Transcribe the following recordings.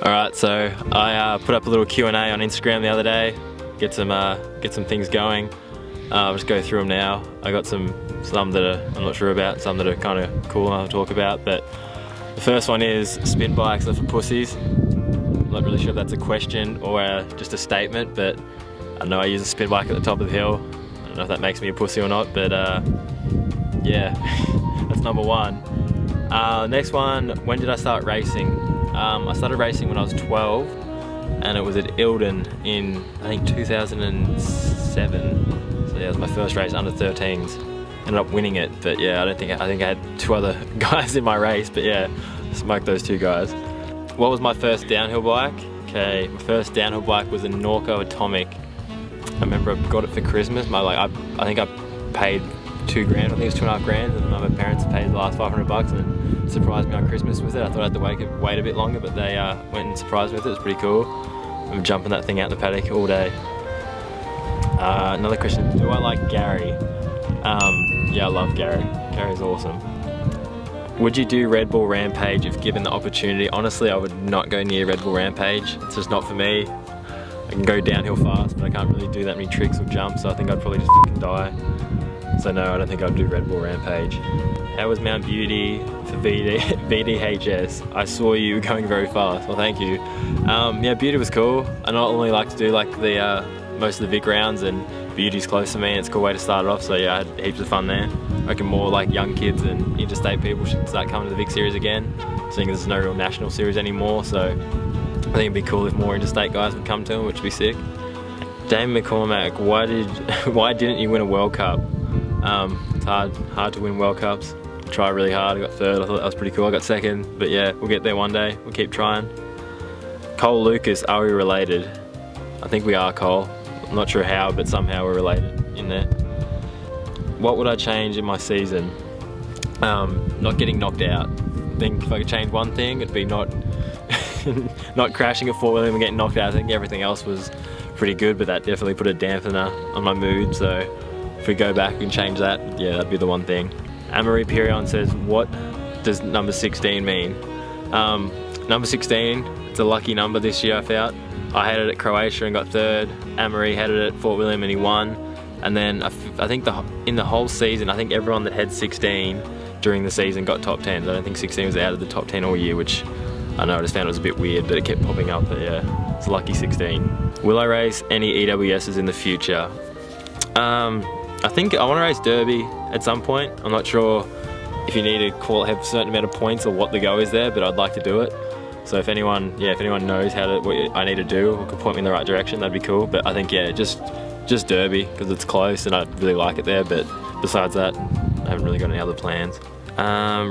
Alright, so I put up a little Q&A on Instagram the other day, get some things going. I'll just go through them now. I got some that I'm not sure about, some that are kind of cool I'll talk about, but the first one is spin bikes are for pussies. I'm not really sure if that's a question or just a statement, but I know I use a spin bike at the top of the hill. I don't know if that makes me a pussy or not, but yeah, that's number one. Next one, when did I start racing? I started racing when I was 12, and it was at Ilden in, I think, 2007. So yeah, it was my first race under 13s. Ended up winning it, but yeah, I think I had two other guys in my race, but yeah, smoked those two guys. What was my first downhill bike? Okay, my first downhill bike was a Norco Atomic. I remember I got it for Christmas. I think I paid $2 grand, I think it was $2.5 grand, and my parents paid the last $500 and surprised me on Christmas with it. I thought I had to wait a bit longer, but they went and surprised me with it. It was pretty cool. I'm jumping that thing out the paddock all day. Another question, do I like Gary? Yeah, I love Gary. Gary's awesome. Would you do Red Bull Rampage if given the opportunity? Honestly, I would not go near Red Bull Rampage. It's just not for me. I can go downhill fast, but I can't really do that many tricks or jumps, so I think I'd probably just fucking die. So no, I don't think I'd do Red Bull Rampage. How was Mount Beauty for VDHS? I saw you going very fast. Well, thank you. Yeah, Beauty was cool. I not only like to do like the most of the Vic rounds, and Beauty's close to me, and it's a cool way to start it off. So yeah, I had heaps of fun there. I reckon more like young kids and interstate people should start coming to the Vic series again, seeing as there's no real national series anymore. So I think it'd be cool if more interstate guys would come to them, which would be sick. Dame McCormack, why didn't you win a World Cup? It's hard to win World Cups. Try really hard. I got third. I thought that was pretty cool. I got second, but yeah, we'll get there one day. We'll keep trying. Cole Lucas, are we related? I think we are, Cole. I'm not sure how, but somehow we're related in there. What would I change in my season? Not getting knocked out. I think if I could change one thing, it'd be not crashing at Fort William and getting knocked out. I think everything else was pretty good, but that definitely put a dampener on my mood. So if we go back and change that, yeah, that'd be the one thing. Anne-Marie Pirion says, what does number 16 mean? Number 16, it's a lucky number this year I found. I had it at Croatia and got third. Anne-Marie had it at Fort William and he won. And then I think in the whole season, I think everyone that had 16 during the season got top 10s. I don't think 16 was out of the top 10 all year, which I know I just found it was a bit weird, but it kept popping up. But yeah, it's a lucky 16. Will I race any EWSs in the future? I think I want to race Derby at some point. I'm not sure if you need to have a certain amount of points or what the go is there, but I'd like to do it. So if anyone knows what I need to do or could point me in the right direction, that'd be cool. But I think yeah, just Derby because it's close and I really like it there. But besides that, I haven't really got any other plans.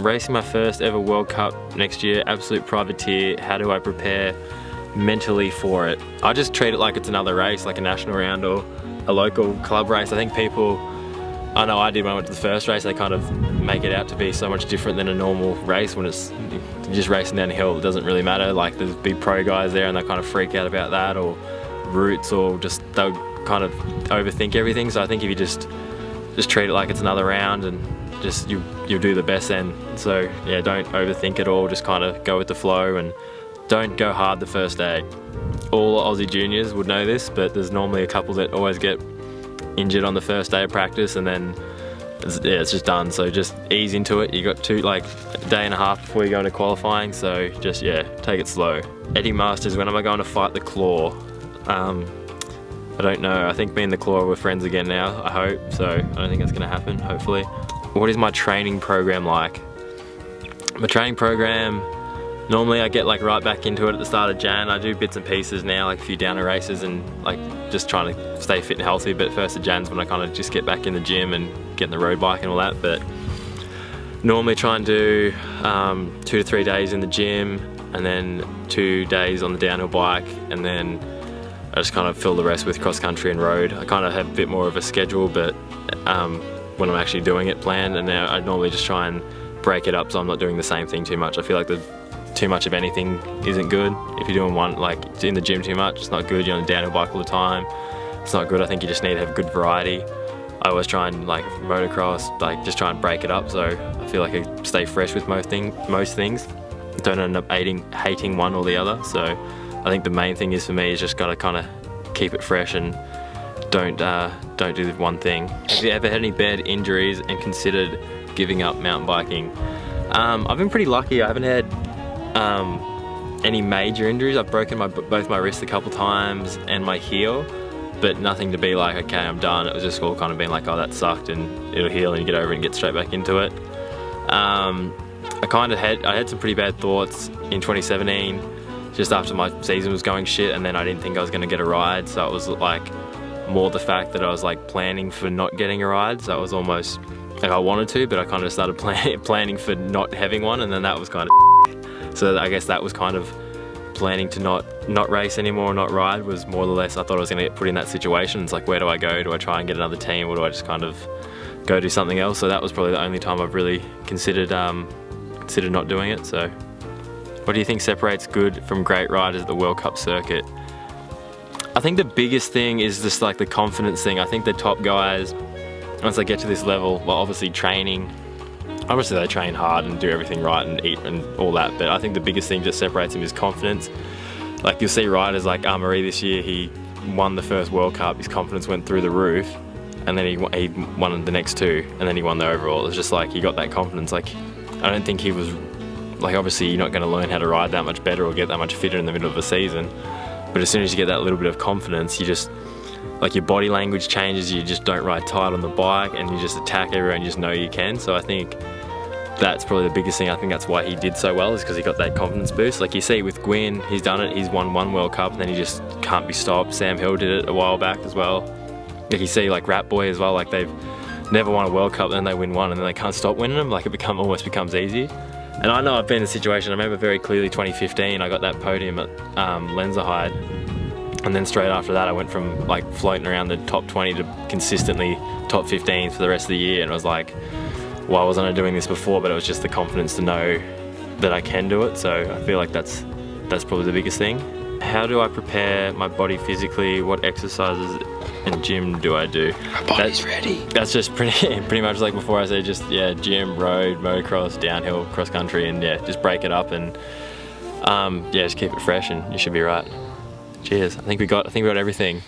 Racing my first ever World Cup next year, absolute privateer. How do I prepare mentally for it? I just treat it like it's another race, like a national round or a local club race. I think people, I know I did when I went to the first race, they kind of make it out to be so much different than a normal race when it's just racing down the hill. It doesn't really matter, like there's big pro guys there and they kind of freak out about that, or routes, or just they'll kind of overthink everything. So I think if you just treat it like it's another round and just you'll do the best then. So yeah, don't overthink it all, just kind of go with the flow and don't go hard the first day. All Aussie juniors would know this, but there's normally a couple that always get injured on the first day of practice and then it's just done. So just ease into it. You got a day and a half before you go into qualifying, so just yeah, take it slow. Eddie Masters, when am I going to fight the Claw? I don't know. I think me and the Claw were friends again now, I hope, so I don't think that's going to happen, hopefully. What is my training program like? My training program, normally I get like right back into it at the start of Jan. I do bits and pieces now, like a few downer races and like just trying to stay fit and healthy, but first of Jan's when I kind of just get back in the gym and get in the road bike and all that. But normally try and do 2 to 3 days in the gym and then 2 days on the downhill bike, and then I just kind of fill the rest with cross country and road. I kind of have a bit more of a schedule, but when I'm actually doing it planned, and now I normally just try and break it up so I'm not doing the same thing too much. I feel like too much of anything isn't good. If you're doing one, like in the gym too much, it's not good. You're on the downhill bike all the time, it's not good. I think you just need to have good variety. I always try and, like motocross, like just try and break it up so I feel like I stay fresh with most things. In don't end up hating one or the other. So I think the main thing is for me is just gotta kind of keep it fresh and don't do one thing. Have you ever had any bad injuries and considered giving up mountain biking? I've been pretty lucky. I haven't had any major injuries. I've broken both my wrists a couple times and my heel, but nothing to be like, okay, I'm done. It was just all kind of being like, oh, that sucked, and it'll heal and you get over it and get straight back into it. I had some pretty bad thoughts in 2017, just after my season was going shit, and then I didn't think I was gonna get a ride, so it was like more the fact that I was like planning for not getting a ride, so it was almost like I wanted to, but I kind of started planning for not having one, and then that was kind of so I guess that was kind of planning to not race anymore, not ride, was more or less I thought I was gonna get put in that situation. It's like, where do I go? Do I try and get another team, or do I just kind of go do something else? So that was probably the only time I've really considered not doing it. So what do you think separates good from great riders at the World Cup circuit? I think the biggest thing is just like the confidence thing. I think the top guys, once they get to this level, well, obviously training, obviously they train hard and do everything right and eat and all that, but I think the biggest thing that separates them is confidence. Like you'll see riders like Amaury this year, he won the first World Cup, his confidence went through the roof, and then he won the next two, and then he won the overall. It was just like he got that confidence. Like I don't think he was, like obviously you're not going to learn how to ride that much better or get that much fitter in the middle of a season, but as soon as you get that little bit of confidence, you just, like your body language changes, you just don't ride tight on the bike and you just attack everywhere and you just know you can. So I think that's probably the biggest thing. I think that's why he did so well, is because he got that confidence boost. Like you see with Gwyn, he's done it, he's won one World Cup and then he just can't be stopped. Sam Hill did it a while back as well. Like you see like Rat Boy as well, like they've never won a World Cup and then they win one and then they can't stop winning them. Like it almost becomes easy. And I know I've been in a situation, I remember very clearly 2015, I got that podium at Lenzerheide, and then straight after that I went from like floating around the top 20 to consistently top 15 for the rest of the year, and it was like, why wasn't I doing this before? But it was just the confidence to know that I can do it. So I feel like that's probably the biggest thing. How do I prepare my body physically? What exercises and gym do I do? My body's ready. That's just pretty much like before I said, just yeah, gym, road, motocross, downhill, cross country, and yeah, just break it up and yeah, just keep it fresh and you should be right. Cheers. I think we got everything.